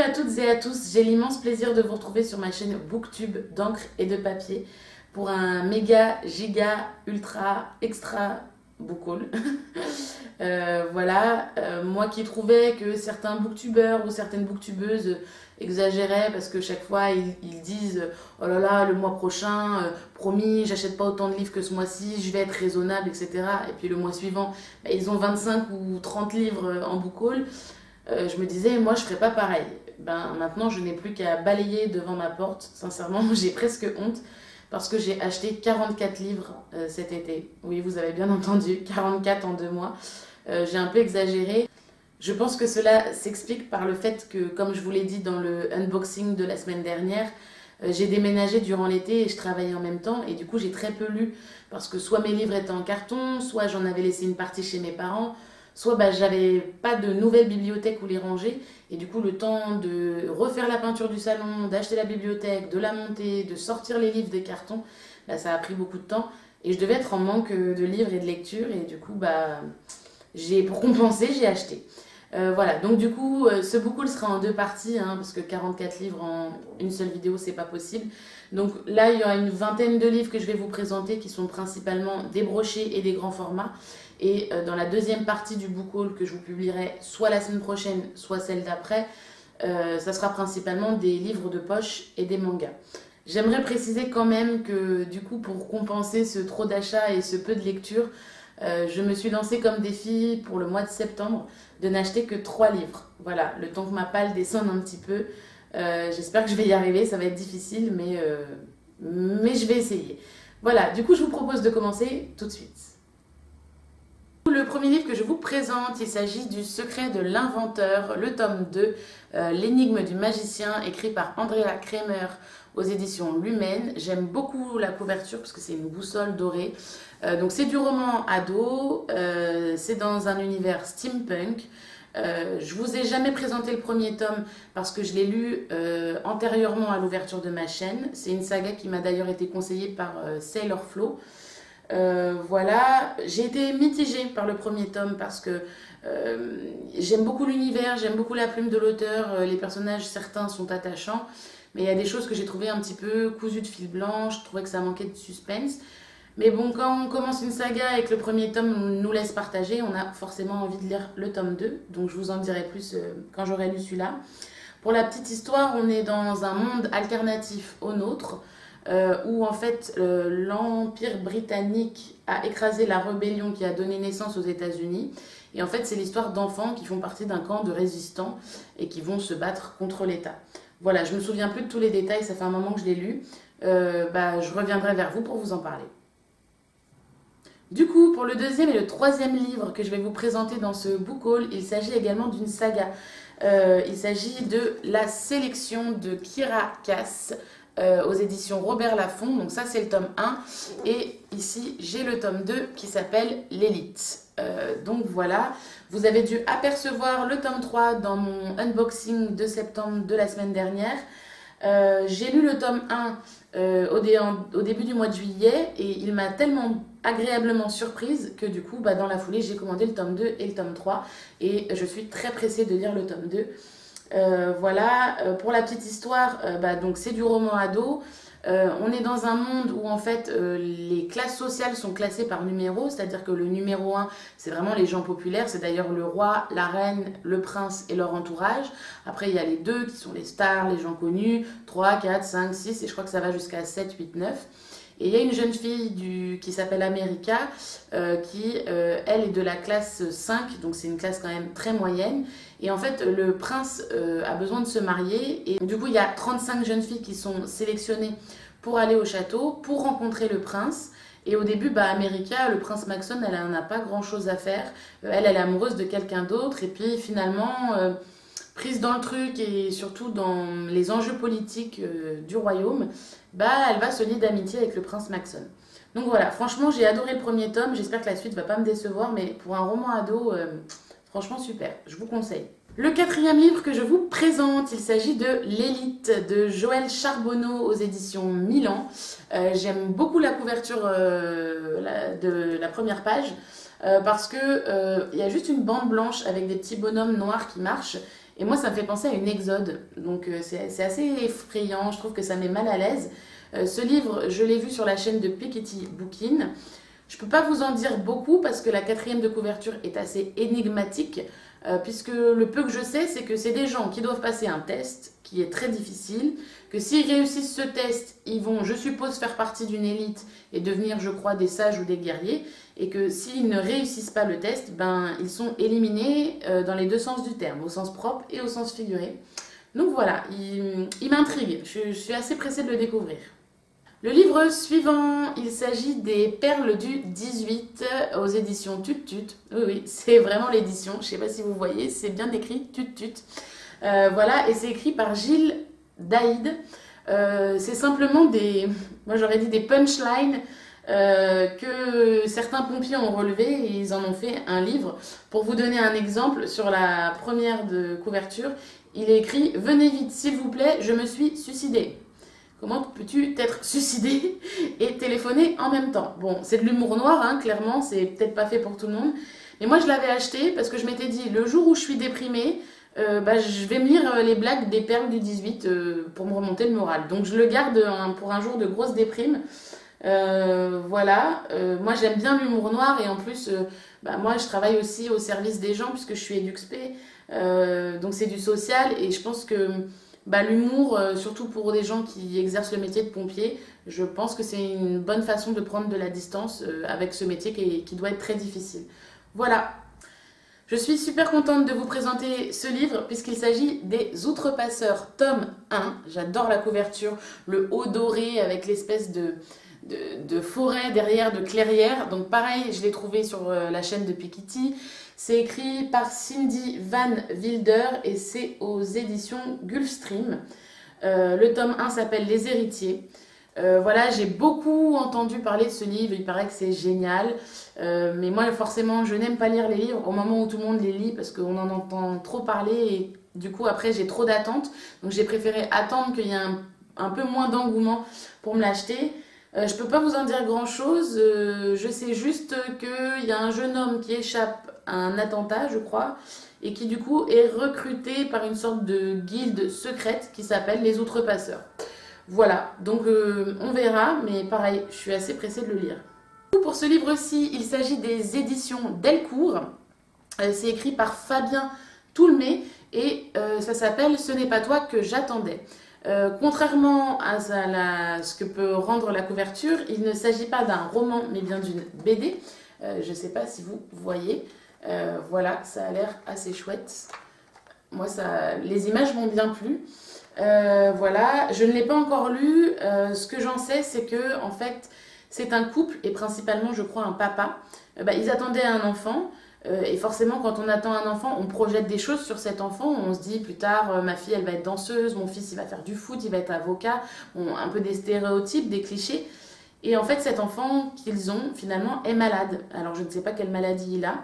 à toutes et à tous, j'ai l'immense plaisir de vous retrouver sur ma chaîne Booktube d'encre et de papier pour un méga, giga, ultra, extra book haul. Moi qui trouvais que certains booktubeurs ou certaines booktubeuses exagéraient parce que chaque fois ils disent oh là là, le mois prochain, promis, j'achète pas autant de livres que ce mois-ci, je vais être raisonnable, etc. Et puis le mois suivant, ils ont 25 ou 30 livres en book haul. Je me disais, moi je ferais pas pareil. Maintenant, je n'ai plus qu'à balayer devant ma porte. Sincèrement, j'ai presque honte parce que j'ai acheté 44 livres cet été. Oui, vous avez bien entendu, 44 en 2 mois. J'ai un peu exagéré. Je pense que cela s'explique par le fait que, comme je vous l'ai dit dans le unboxing de la semaine dernière, j'ai déménagé durant l'été et je travaillais en même temps. Et du coup, j'ai très peu lu parce que soit mes livres étaient en carton, soit j'en avais laissé une partie chez mes parents. Soit j'avais pas de nouvelle bibliothèque où les ranger, et du coup le temps de refaire la peinture du salon, d'acheter la bibliothèque, de la monter, de sortir les livres des cartons, ça a pris beaucoup de temps, et je devais être en manque de livres et de lecture, et du coup pour compenser j'ai acheté. Voilà, donc du coup ce book haul sera en 2 parties, parce que 44 livres en une seule vidéo c'est pas possible. Donc là il y aura une vingtaine de livres que je vais vous présenter qui sont principalement des brochés et des grands formats. Et dans la deuxième partie du book haul que je vous publierai soit la semaine prochaine, soit celle d'après, ça sera principalement des livres de poche et des mangas. J'aimerais préciser quand même que du coup pour compenser ce trop d'achats et ce peu de lecture, je me suis lancée comme défi pour le mois de septembre de n'acheter que 3 livres. Voilà, le temps que ma palle descende un petit peu. J'espère que je vais y arriver, ça va être difficile, mais je vais essayer. Voilà, du coup je vous propose de commencer tout de suite. Le premier livre que je vous présente, il s'agit du Secret de l'inventeur, le tome 2, l'énigme du magicien, écrit par Andrea Kremer aux éditions Lumen. J'aime beaucoup la couverture parce que c'est une boussole dorée. Donc c'est du roman ado, c'est dans un univers steampunk. Je vous ai jamais présenté le premier tome parce que je l'ai lu antérieurement à l'ouverture de ma chaîne. C'est une saga qui m'a d'ailleurs été conseillée par Sailor Flo. J'ai été mitigée par le premier tome parce que j'aime beaucoup l'univers, j'aime beaucoup la plume de l'auteur, les personnages certains sont attachants, mais il y a des choses que j'ai trouvées un petit peu cousues de fil blanc, je trouvais que ça manquait de suspense. Mais bon, quand on commence une saga et que le premier tome nous laisse partager, on a forcément envie de lire le tome 2, donc je vous en dirai plus quand j'aurai lu celui-là. Pour la petite histoire, on est dans un monde alternatif au nôtre, où en fait l'Empire britannique a écrasé la rébellion qui a donné naissance aux États-Unis. Et en fait, c'est l'histoire d'enfants qui font partie d'un camp de résistants et qui vont se battre contre l'État. Voilà, je me souviens plus de tous les détails, ça fait un moment que je l'ai lu. Je reviendrai vers vous pour vous en parler. Du coup, pour le deuxième et le troisième livre que je vais vous présenter dans ce book haul, il s'agit également d'une saga. Il s'agit de La sélection de Kiera Cass, aux éditions Robert Laffont. Donc ça c'est le tome 1 et ici j'ai le tome 2 qui s'appelle L'élite. Donc voilà, vous avez dû apercevoir le tome 3 dans mon unboxing de septembre de la semaine dernière. J'ai lu le tome 1 au début du mois de juillet et il m'a tellement agréablement surprise que du coup dans la foulée j'ai commandé le tome 2 et le tome 3 et je suis très pressée de lire le tome 2. Pour la petite histoire, donc c'est du roman ado. On est dans un monde où en fait les classes sociales sont classées par numéro, c'est-à-dire que le numéro 1 c'est vraiment les gens populaires, c'est d'ailleurs le roi, la reine, le prince et leur entourage. Après il y a les 2 qui sont les stars, les gens connus, 3, 4, 5, 6 et je crois que ça va jusqu'à 7, 8, 9. Et il y a une jeune fille qui s'appelle America, qui, elle, est de la classe 5, donc c'est une classe quand même très moyenne. Et en fait, le prince a besoin de se marier. Et du coup, il y a 35 jeunes filles qui sont sélectionnées pour aller au château, pour rencontrer le prince. Et au début, America, le prince Maxon, elle n'a pas grand-chose à faire. Elle est amoureuse de quelqu'un d'autre. Et puis finalement, prise dans le truc et surtout dans les enjeux politiques du royaume, elle va se lier d'amitié avec le prince Maxon. Donc voilà, franchement j'ai adoré le premier tome, j'espère que la suite va pas me décevoir, mais pour un roman ado, franchement super, je vous conseille. Le quatrième livre que je vous présente, il s'agit de L'élite de Joël Charbonneau aux éditions Milan. J'aime beaucoup la couverture de la première page parce que il y a juste une bande blanche avec des petits bonhommes noirs qui marchent. Et moi, ça me fait penser à une exode. Donc, c'est assez effrayant. Je trouve que ça met mal à l'aise. Ce livre, je l'ai vu sur la chaîne de Piketty Bookin. Je ne peux pas vous en dire beaucoup parce que la quatrième de couverture est assez énigmatique. Puisque le peu que je sais, c'est que c'est des gens qui doivent passer un test qui est très difficile, que s'ils réussissent ce test, ils vont, je suppose, faire partie d'une élite et devenir, je crois, des sages ou des guerriers, et que s'ils ne réussissent pas le test, ben, ils sont éliminés dans les deux sens du terme, au sens propre et au sens figuré. Donc voilà, il m'intrigue, je suis assez pressée de le découvrir. Le livre suivant, il s'agit des Perles du 18 aux éditions Tut Tut. Oui, oui, c'est vraiment l'édition. Je ne sais pas si vous voyez, c'est bien écrit Tut Tut. Voilà, et c'est écrit par Gilles Daïd. C'est simplement moi j'aurais dit des punchlines que certains pompiers ont relevés et ils en ont fait un livre. Pour vous donner un exemple, sur la première de couverture, il est écrit « Venez vite, s'il vous plaît, je me suis suicidé ». Comment peux-tu t'être suicidé et téléphoner en même temps? Bon, c'est de l'humour noir, hein, clairement, c'est peut-être pas fait pour tout le monde. Mais moi, je l'avais acheté parce que je m'étais dit, le jour où je suis déprimée, je vais me lire les blagues des Perles du 18 pour me remonter le moral. Donc, je le garde pour un jour de grosse déprime. Voilà, moi j'aime bien l'humour noir et en plus, moi je travaille aussi au service des gens puisque je suis EduxP, donc c'est du social et je pense que l'humour, surtout pour des gens qui exercent le métier de pompier, je pense que c'est une bonne façon de prendre de la distance avec ce métier qui doit être très difficile. Voilà, je suis super contente de vous présenter ce livre puisqu'il s'agit des Outrepasseurs, tome 1. J'adore la couverture, le haut doré avec l'espèce de forêt derrière, de clairière. Donc pareil, je l'ai trouvé sur la chaîne de Piketty. C'est écrit par Cindy Van Wilder et c'est aux éditions Gulfstream. Le tome 1 s'appelle Les Héritiers. Voilà, j'ai beaucoup entendu parler de ce livre, il paraît que c'est génial. Mais moi, forcément, je n'aime pas lire les livres au moment où tout le monde les lit parce qu'on en entend trop parler et du coup, après, j'ai trop d'attentes. Donc, j'ai préféré attendre qu'il y ait un peu moins d'engouement pour me l'acheter. Je peux pas vous en dire grand chose, je sais juste qu'il y a un jeune homme qui échappe à un attentat, je crois, et qui du coup est recruté par une sorte de guilde secrète qui s'appelle les Outrepasseurs. Voilà, donc on verra, mais pareil, je suis assez pressée de le lire. Pour ce livre-ci, il s'agit des éditions Delcourt. C'est écrit par Fabien Toulmé et ça s'appelle « Ce n'est pas toi que j'attendais ». Contrairement à ce que peut rendre la couverture, il ne s'agit pas d'un roman, mais bien d'une BD. Je ne sais pas si vous voyez. Voilà, ça a l'air assez chouette. Moi, les images m'ont bien plu. Voilà, je ne l'ai pas encore lu. Ce que j'en sais, c'est que en fait, c'est un couple et principalement, je crois, un papa. Ils attendaient un enfant. Et forcément, quand on attend un enfant, on projette des choses sur cet enfant. On se dit plus tard, ma fille, elle va être danseuse, mon fils, il va faire du foot, il va être avocat. Bon, un peu des stéréotypes, des clichés. Et en fait, cet enfant qu'ils ont, finalement, est malade. Alors, je ne sais pas quelle maladie il a.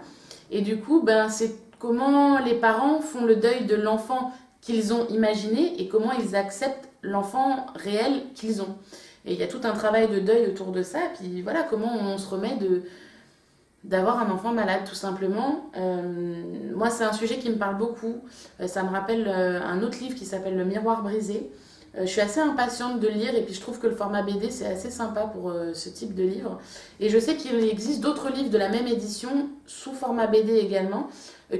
Et du coup, c'est comment les parents font le deuil de l'enfant qu'ils ont imaginé et comment ils acceptent l'enfant réel qu'ils ont. Et il y a tout un travail de deuil autour de ça. Et puis voilà, comment on se remet d'avoir un enfant malade tout simplement. Moi c'est un sujet qui me parle beaucoup, ça me rappelle un autre livre qui s'appelle Le Miroir brisé. Je suis assez impatiente de le lire et puis je trouve que le format BD c'est assez sympa pour ce type de livre. Et je sais qu'il existe d'autres livres de la même édition sous format BD également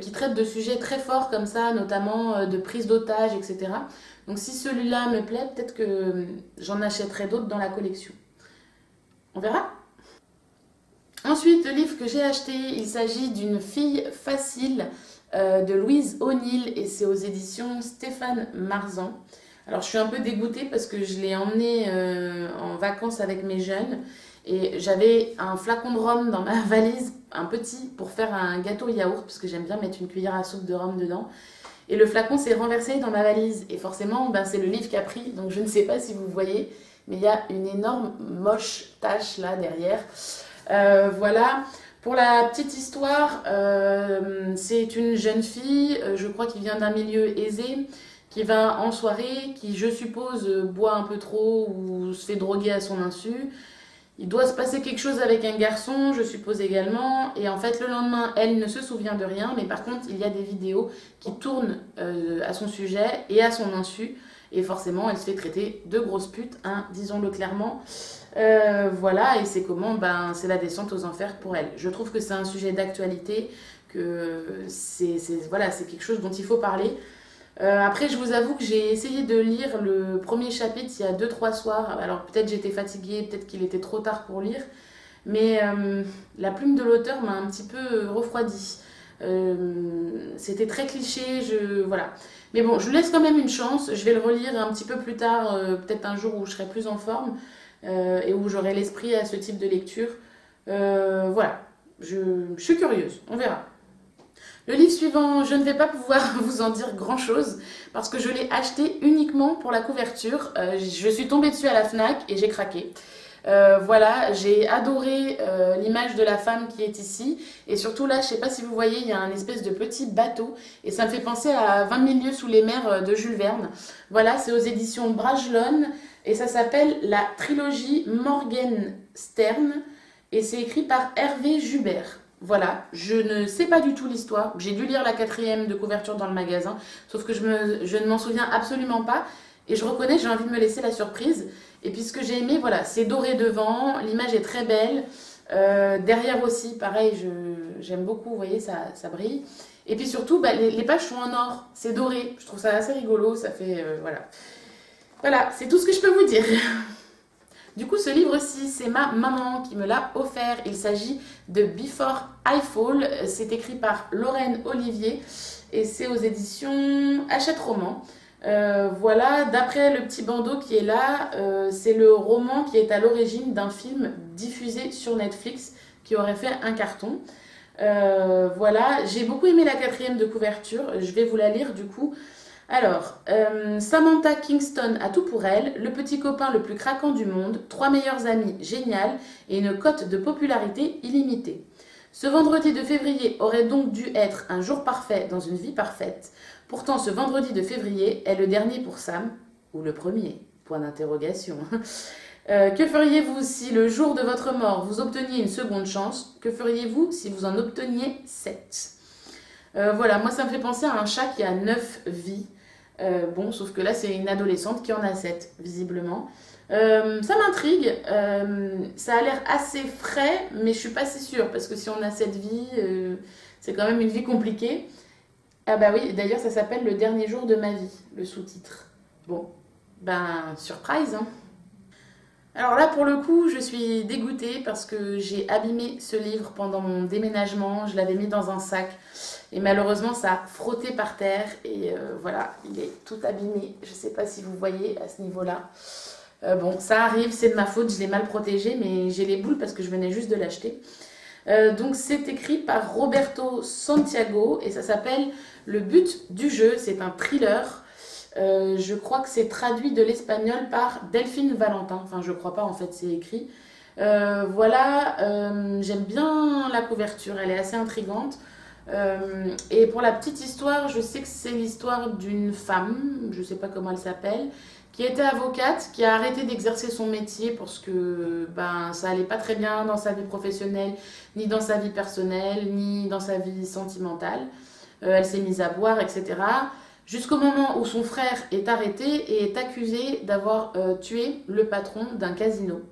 qui traitent de sujets très forts comme ça, notamment de prise d'otages, etc. Donc si celui-là me plaît, peut-être que j'en achèterai d'autres dans la collection. On verra. Ensuite, le livre que j'ai acheté, il s'agit d'une fille facile de Louise O'Neill et c'est aux éditions Stéphane Marzan. Alors je suis un peu dégoûtée parce que je l'ai emmenée en vacances avec mes jeunes et j'avais un flacon de rhum dans ma valise, un petit, pour faire un gâteau yaourt parce que j'aime bien mettre une cuillère à soupe de rhum dedans. Et le flacon s'est renversé dans ma valise et forcément c'est le livre qui a pris, donc je ne sais pas si vous voyez, mais il y a une énorme moche tache là derrière. Voilà, pour la petite histoire, c'est une jeune fille, je crois qui vient d'un milieu aisé, qui va en soirée, qui je suppose boit un peu trop ou se fait droguer à son insu, Il doit se passer quelque chose avec un garçon, je suppose également, et en fait le lendemain, elle ne se souvient de rien, mais par contre, il y a des vidéos qui tournent à son sujet et à son insu, et forcément, elle se fait traiter de grosse pute, hein, disons-le clairement. Voilà, et c'est comment, ben, c'est la descente aux enfers pour elle. Je trouve que c'est un sujet d'actualité, que voilà, c'est quelque chose dont il faut parler. Après, je vous avoue que j'ai essayé de lire le premier chapitre il y a 2-3 soirs. Alors peut-être j'étais fatiguée, peut-être qu'il était trop tard pour lire. Mais la plume de l'auteur m'a un petit peu refroidi. C'était très cliché, voilà. Mais bon, je lui laisse quand même une chance. Je vais le relire un petit peu plus tard, peut-être un jour où je serai plus en forme et où j'aurai l'esprit à ce type de lecture. Voilà, je suis curieuse, on verra. Le livre suivant, je ne vais pas pouvoir vous en dire grand-chose parce que je l'ai acheté uniquement pour la couverture. Je suis tombée dessus à la FNAC et j'ai craqué. Voilà, j'ai adoré l'image de la femme qui est ici. Et surtout là, je ne sais pas si vous voyez, il y a un espèce de petit bateau. Et ça me fait penser à 20 000 lieues sous les mers de Jules Verne. Voilà, c'est aux éditions Bragelonne. Et ça s'appelle la trilogie Morgenstern. Et c'est écrit par Hervé Jubert. Voilà, je ne sais pas du tout l'histoire. J'ai dû lire la 4e de couverture dans le magasin, sauf que je ne m'en souviens absolument pas. Et je reconnais, j'ai envie de me laisser la surprise. Et puis ce que j'ai aimé, voilà, c'est doré devant, l'image est très belle. Derrière aussi, pareil, j'aime beaucoup, vous voyez, ça brille. Et puis surtout, bah, les pages sont en or, c'est doré. Je trouve ça assez rigolo, ça fait, voilà. Voilà, c'est tout ce que je peux vous dire. Du coup, ce livre-ci, c'est ma maman qui me l'a offert. Il s'agit de Before I Fall. C'est écrit par Lorraine Olivier et c'est aux éditions Hachette Roman. Voilà, d'après le petit bandeau qui est là, c'est le roman qui est à l'origine d'un film diffusé sur Netflix qui aurait fait un carton. Voilà, j'ai beaucoup aimé la 4e de couverture. Je vais vous la lire du coup. Alors, Samantha Kingston a tout pour elle, le petit copain le plus craquant du monde, 3 meilleurs amis génial et une cote de popularité illimitée. Ce vendredi de février aurait donc dû être un jour parfait dans une vie parfaite. Pourtant, ce vendredi de février est le dernier pour Sam, ou le premier, point d'interrogation. Que feriez-vous si le jour de votre mort vous obteniez une seconde chance? Que feriez-vous si vous en obteniez 7? Voilà, moi ça me fait penser à un chat qui a 9 vies. Bon, sauf que là, c'est une adolescente qui en a 7, visiblement. Ça m'intrigue. Ça a l'air assez frais, mais je suis pas si sûre, parce que si on a 7 vies, c'est quand même une vie compliquée. Ah bah oui, d'ailleurs, ça s'appelle Le dernier jour de ma vie, le sous-titre. Bon, ben, surprise, hein. Alors là, pour le coup, je suis dégoûtée parce que j'ai abîmé ce livre pendant mon déménagement. Je l'avais mis dans un sac et malheureusement, ça a frotté par terre. Et voilà, il est tout abîmé. Je ne sais pas si vous voyez à ce niveau-là. Bon, ça arrive, c'est de ma faute. Je l'ai mal protégé, mais j'ai les boules parce que je venais juste de l'acheter. Donc c'est écrit par Roberto Santiago et ça s'appelle Le but du jeu. C'est un thriller. Je crois que c'est traduit de l'espagnol par Delphine Valentin. Enfin, je crois pas, en fait, c'est écrit. Voilà, j'aime bien la couverture, elle est assez intrigante. Et pour la petite histoire, je sais que c'est l'histoire d'une femme, je sais pas comment elle s'appelle, qui était avocate, qui a arrêté d'exercer son métier parce que ben, ça allait pas très bien dans sa vie professionnelle, ni dans sa vie personnelle, ni dans sa vie sentimentale. Elle s'est mise à boire, etc. Jusqu'au moment où son frère est arrêté et est accusé d'avoir tué le patron d'un casino.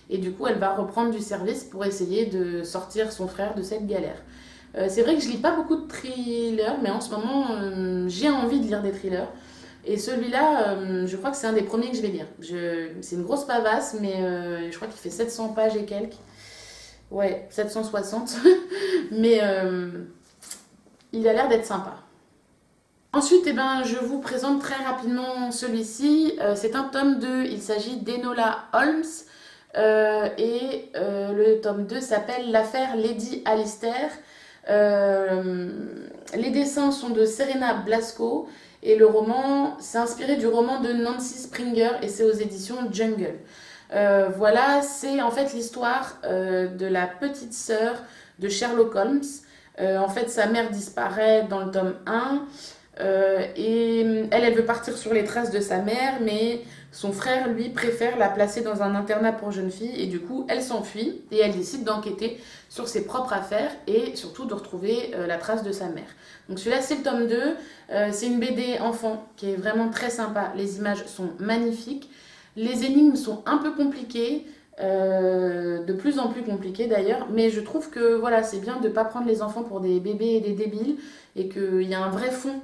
Et du coup, elle va reprendre du service pour essayer de sortir son frère de cette galère. C'est vrai que je lis pas beaucoup de thrillers, mais en ce moment, j'ai envie de lire des thrillers. Et celui-là, je crois que c'est un des premiers que je vais lire. C'est une grosse pavasse, mais je crois qu'il fait 700 pages et quelques. Ouais, 760. Mais il a l'air d'être sympa. Ensuite, eh ben, je vous présente très rapidement celui-ci. C'est un tome 2, il s'agit d'Enola Holmes. Le tome 2 s'appelle L'affaire Lady Alistair. Les dessins sont de Serena Blasco et le roman s'est inspiré du roman de Nancy Springer et c'est aux éditions Jungle. Voilà, c'est en fait l'histoire de la petite sœur de Sherlock Holmes. En fait, sa mère disparaît dans le tome 1. Et elle veut partir sur les traces de sa mère, mais Son frère, lui, préfère la placer dans un internat pour jeunes filles et du coup, elle s'enfuit et elle décide d'enquêter sur ses propres affaires et surtout de retrouver la trace de sa mère. Donc celui-là, c'est le tome 2. C'est une BD enfant qui est vraiment très sympa. Les images sont magnifiques. Les énigmes sont un peu compliquées, de plus en plus compliquées d'ailleurs, mais je trouve que voilà, c'est bien de ne pas prendre les enfants pour des bébés et des débiles et qu'il y a un vrai fond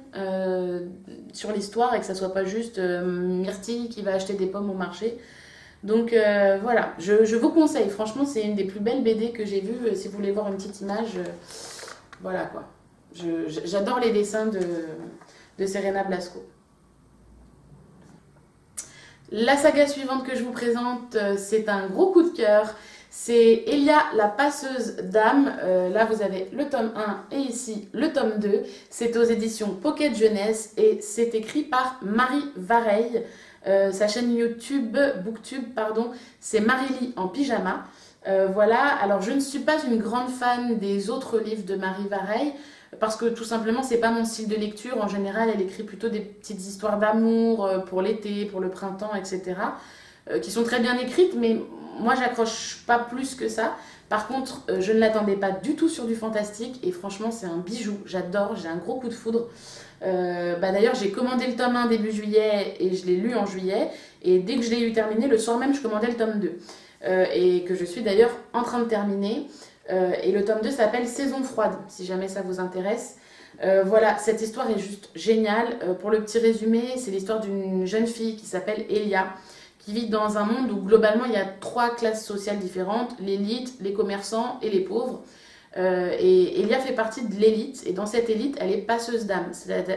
sur l'histoire et que ça soit pas juste Myrtille qui va acheter des pommes au marché. Donc voilà, je vous conseille, franchement c'est une des plus belles BD que j'ai vues, si vous voulez voir une petite image, voilà quoi. J'adore les dessins de Serena Blasco. La saga suivante que je vous présente, c'est un gros coup de cœur. C'est Elia la passeuse d'âme. Là, vous avez le tome 1 et ici le tome 2. C'est aux éditions Pocket Jeunesse et c'est écrit par Marie Vareille. Sa chaîne YouTube, Booktube, pardon, c'est Marie-Lie en pyjama. Voilà, alors je ne suis pas une grande fan des autres livres de Marie Vareille parce que tout simplement c'est pas mon style de lecture. En général, elle écrit plutôt des petites histoires d'amour pour l'été, pour le printemps, etc. Qui sont très bien écrites, mais moi j'accroche pas plus que ça. Par contre, je ne l'attendais pas du tout sur du fantastique et franchement c'est un bijou, j'adore, j'ai un gros coup de foudre. D'ailleurs j'ai commandé le tome 1 début juillet et je l'ai lu en juillet et dès que je l'ai eu terminé, le soir même je commandais le tome 2 et que je suis d'ailleurs en train de terminer et le tome 2 s'appelle Saison froide si jamais ça vous intéresse. Voilà, cette histoire est juste géniale. Pour le petit résumé, c'est l'histoire d'une jeune fille qui s'appelle Elia qui vit dans un monde où globalement il y a 3 classes sociales différentes, l'élite, les commerçants et les pauvres. Et Elia fait partie de l'élite, et dans cette élite, elle est passeuse d'âme.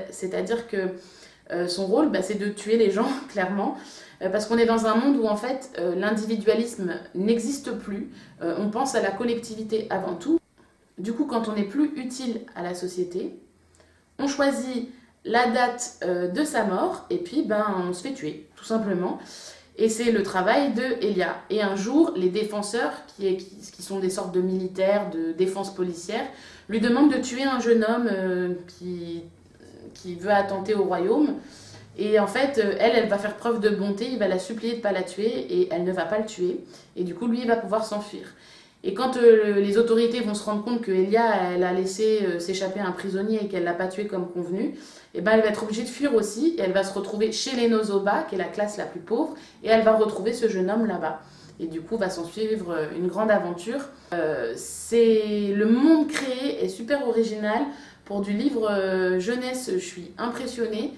C'est-à-dire que son rôle, c'est de tuer les gens, clairement, parce qu'on est dans un monde où en fait l'individualisme n'existe plus. On pense à la collectivité avant tout. Du coup, quand on n'est plus utile à la société, on choisit la date de sa mort, et puis on se fait tuer, tout simplement. Et c'est le travail de Elia. Et un jour, les défenseurs, qui sont des sortes de militaires de défense policière, lui demandent de tuer un jeune homme qui veut attenter au royaume. Et en fait, elle va faire preuve de bonté, il va la supplier de ne pas la tuer, et elle ne va pas le tuer. Et du coup, lui, il va pouvoir s'enfuir. Et quand les autorités vont se rendre compte que Elia, elle a laissé s'échapper un prisonnier et qu'elle ne l'a pas tué comme convenu, elle va être obligée de fuir aussi et elle va se retrouver chez les Nozoba, qui est la classe la plus pauvre, et elle va retrouver ce jeune homme là-bas. Et du coup, va s'en suivre une grande aventure. Le monde créé est super original. Pour du livre jeunesse, je suis impressionnée.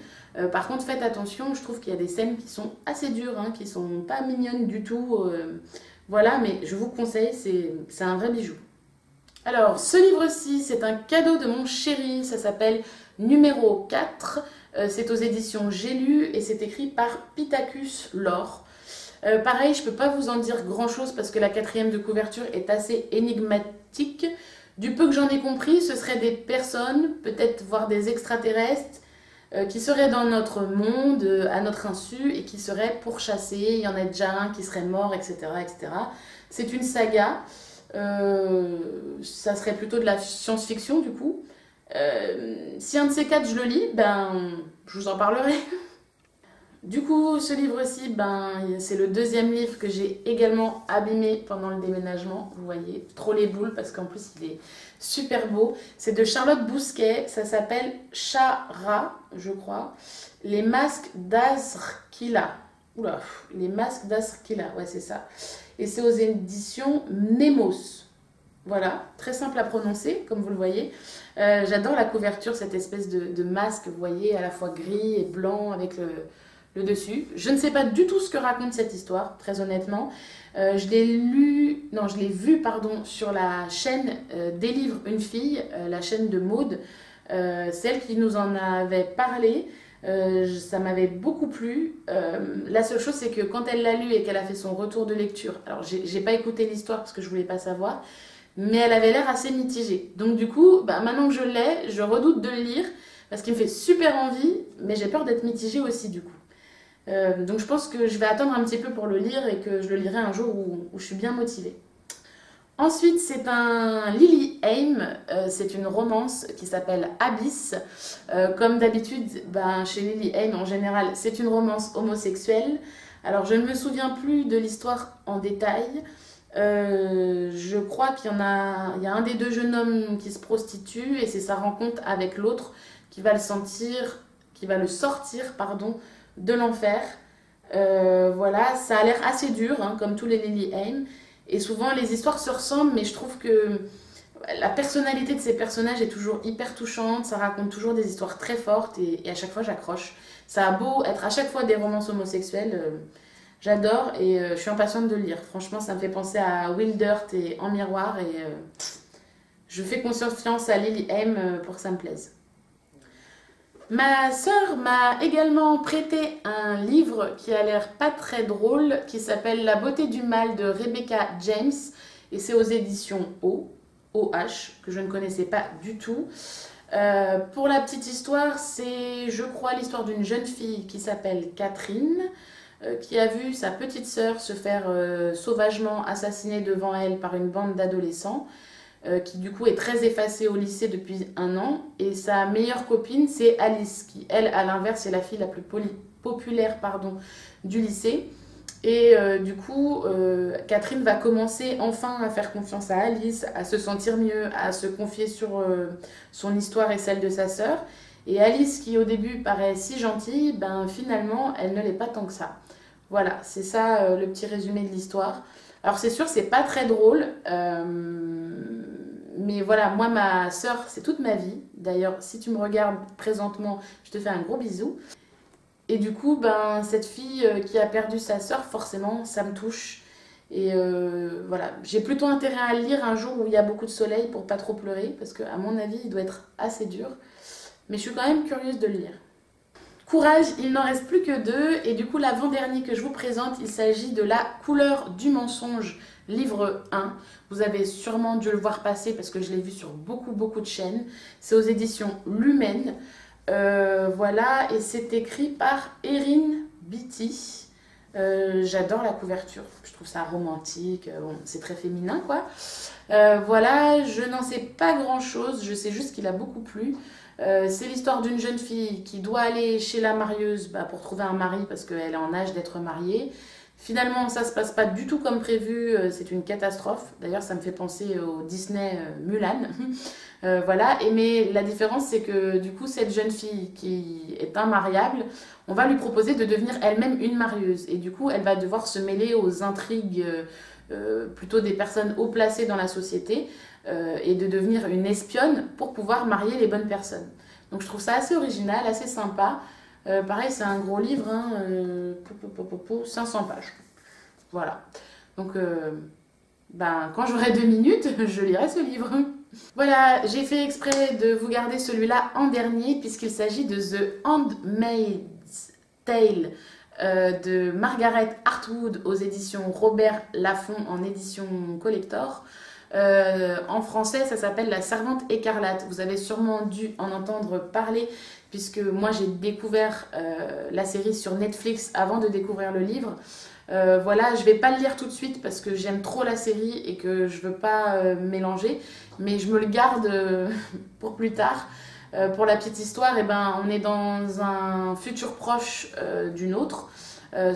Par contre, faites attention, je trouve qu'il y a des scènes qui sont assez dures, qui sont pas mignonnes du tout. Voilà, mais je vous conseille, c'est un vrai bijou. Alors, ce livre-ci, c'est un cadeau de mon chéri, ça s'appelle Numéro 4, c'est aux éditions J'ai lu et c'est écrit par Pitacus Laure. Pareil, je ne peux pas vous en dire grand-chose parce que la 4e de couverture est assez énigmatique. Du peu que j'en ai compris, ce seraient des personnes, peut-être voire des extraterrestres, qui seraient dans notre monde à notre insu et qui seraient pourchassés. Il y en a déjà un qui serait mort, etc. etc. C'est une saga. Ça serait plutôt de la science-fiction du coup. Si un de ces 4 je le lis, je vous en parlerai. Du coup, ce livre-ci, c'est le 2e livre que j'ai également abîmé pendant le déménagement. Vous voyez, trop les boules parce qu'en plus il est super beau. C'est de Charlotte Bousquet, ça s'appelle Chara, je crois. Les masques d'Azrkila. Oula, les masques d'Azrkila, ouais c'est ça. Et c'est aux éditions Nemos. Voilà, très simple à prononcer, comme vous le voyez. J'adore la couverture, cette espèce de masque, vous voyez, à la fois gris et blanc avec le dessus. Je ne sais pas du tout ce que raconte cette histoire, très honnêtement. Je l'ai vu sur la chaîne Des livres une fille, la chaîne de Maude. Celle qui nous en avait parlé. Ça m'avait beaucoup plu. La seule chose, c'est que quand elle l'a lu et qu'elle a fait son retour de lecture, alors j'ai pas écouté l'histoire parce que je voulais pas savoir, mais elle avait l'air assez mitigée. Donc du coup, maintenant que je l'ai, je redoute de le lire parce qu'il me fait super envie, mais j'ai peur d'être mitigée aussi du coup. Donc je pense que je vais attendre un petit peu pour le lire et que je le lirai un jour où je suis bien motivée. Ensuite, c'est un Lily Aim, c'est une romance qui s'appelle Abyss. Comme d'habitude, chez Lily Aim, en général, c'est une romance homosexuelle. Alors, je ne me souviens plus de l'histoire en détail. Je crois il y a un des deux jeunes hommes qui se prostitue et c'est sa rencontre avec l'autre qui va le sentir, qui va le sortir, pardon, de l'enfer. Voilà, ça a l'air assez dur, hein, comme tous les Lily Haim. Et souvent, les histoires se ressemblent, mais je trouve que la personnalité de ces personnages est toujours hyper touchante. Ça raconte toujours des histoires très fortes et à chaque fois, j'accroche. Ça a beau être à chaque fois des romances homosexuelles, j'adore et je suis impatiente de le lire. Franchement, ça me fait penser à Will Dirt et En Miroir et je fais confiance à Lily Haim pour que ça me plaise. Ma sœur m'a également prêté un livre qui a l'air pas très drôle, qui s'appelle La beauté du mal de Rebecca James, et c'est aux éditions OH, que je ne connaissais pas du tout. Pour la petite histoire, c'est, je crois, l'histoire d'une jeune fille qui s'appelle Catherine, qui a vu sa petite sœur se faire sauvagement assassiner devant elle par une bande d'adolescents qui du coup est très effacée au lycée depuis 1 an. Et sa meilleure copine, c'est Alice, qui elle, à l'inverse, est la fille la plus populaire du lycée. Et du coup, Catherine va commencer enfin à faire confiance à Alice, à se sentir mieux, à se confier sur son histoire et celle de sa sœur. Et Alice, qui au début paraît si gentille, ben finalement, elle ne l'est pas tant que ça. Voilà, c'est ça le petit résumé de l'histoire. Alors c'est sûr, c'est pas très drôle, mais voilà, moi ma sœur, c'est toute ma vie. D'ailleurs, si tu me regardes présentement, je te fais un gros bisou. Et du coup, ben cette fille qui a perdu sa sœur, forcément, ça me touche. Et voilà, j'ai plutôt intérêt à le lire un jour où il y a beaucoup de soleil pour pas trop pleurer, parce qu'à mon avis, il doit être assez dur. Mais je suis quand même curieuse de le lire. Courage, il n'en reste plus que 2 et du coup l'avant-dernier que je vous présente, il s'agit de La couleur du mensonge, livre 1. Vous avez sûrement dû le voir passer parce que je l'ai vu sur beaucoup de chaînes. C'est aux éditions Lumen. Voilà, et c'est écrit par Erin Beatty. J'adore la couverture, je trouve ça romantique, bon, c'est très féminin quoi. Voilà, je n'en sais pas grand chose, je sais juste qu'il a beaucoup plu. C'est l'histoire d'une jeune fille qui doit aller chez la marieuse pour trouver un mari parce qu'elle est en âge d'être mariée. Finalement, ça se passe pas du tout comme prévu, c'est une catastrophe. D'ailleurs, ça me fait penser au Disney Mulan. Voilà, mais la différence, c'est que du coup, cette jeune fille qui est imariable, on va lui proposer de devenir elle-même une marieuse. Et du coup, elle va devoir se mêler aux intrigues plutôt des personnes haut placées dans la société et de devenir une espionne pour pouvoir marier les bonnes personnes. Donc je trouve ça assez original, assez sympa. Pareil, c'est un gros livre, hein, 500 pages. Voilà. Donc, quand j'aurai 2 minutes, je lirai ce livre. Voilà, j'ai fait exprès de vous garder celui-là en dernier, puisqu'il s'agit de The Handmaid's Tale de Margaret Atwood aux éditions Robert Laffont en édition collector. En français, ça s'appelle La Servante écarlate. Vous avez sûrement dû en entendre parler, puisque moi j'ai découvert la série sur Netflix avant de découvrir le livre. Voilà, je vais pas le lire tout de suite parce que j'aime trop la série et que je veux pas mélanger, mais je me le garde pour plus tard. Pour la petite histoire, eh ben, on est dans un futur proche d'une autre.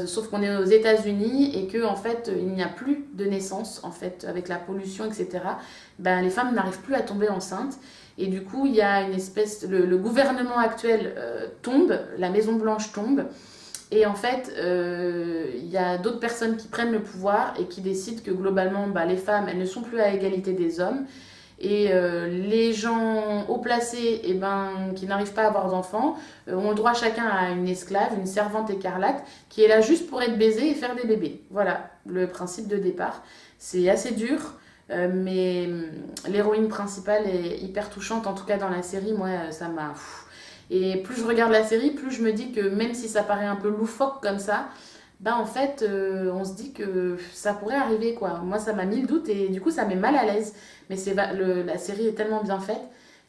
Sauf qu'on est aux États-Unis et que en fait il n'y a plus de naissance en fait avec la pollution etc. Ben, les femmes n'arrivent plus à tomber enceintes et du coup il y a une espèce le gouvernement actuel tombe, la Maison Blanche tombe et en fait il y a d'autres personnes qui prennent le pouvoir et qui décident que globalement les femmes elles ne sont plus à égalité des hommes. Et les gens haut placés qui n'arrivent pas à avoir d'enfants ont le droit chacun à une esclave, une servante écarlate, qui est là juste pour être baisée et faire des bébés. Voilà le principe de départ. C'est assez dur, mais l'héroïne principale est hyper touchante, en tout cas dans la série, moi ça m'a... Et plus je regarde la série, plus je me dis que même si ça paraît un peu loufoque comme ça, en fait, on se dit que ça pourrait arriver, quoi. Moi, ça m'a mis le doute et du coup, ça met mal à l'aise. Mais la série est tellement bien faite.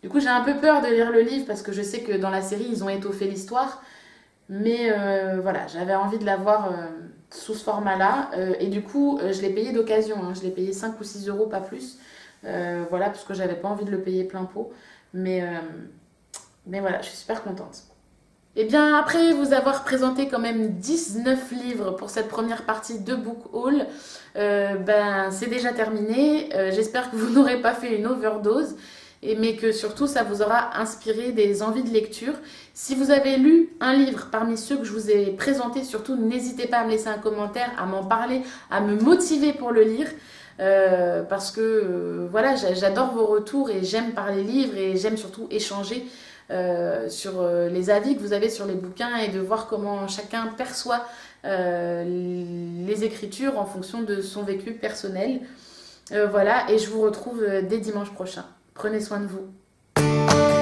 Du coup, j'ai un peu peur de lire le livre parce que je sais que dans la série, ils ont étoffé l'histoire. Mais voilà, j'avais envie de la voir sous ce format-là. Et du coup, je l'ai payé d'occasion, hein. Je l'ai payé 5 ou 6 euros, pas plus. Voilà, parce que j'avais pas envie de le payer plein pot. Mais voilà, je suis super contente. Et bien, après vous avoir présenté quand même 19 livres pour cette première partie de Book Haul, ben, c'est déjà terminé. J'espère que vous n'aurez pas fait une overdose, mais que surtout ça vous aura inspiré des envies de lecture. Si vous avez lu un livre parmi ceux que je vous ai présentés, surtout n'hésitez pas à me laisser un commentaire, à m'en parler, à me motiver pour le lire. Parce que voilà, j'adore vos retours et j'aime parler livres et j'aime surtout échanger sur les avis que vous avez sur les bouquins et de voir comment chacun perçoit les écritures en fonction de son vécu personnel. Voilà, et je vous retrouve dès dimanche prochain. Prenez soin de vous.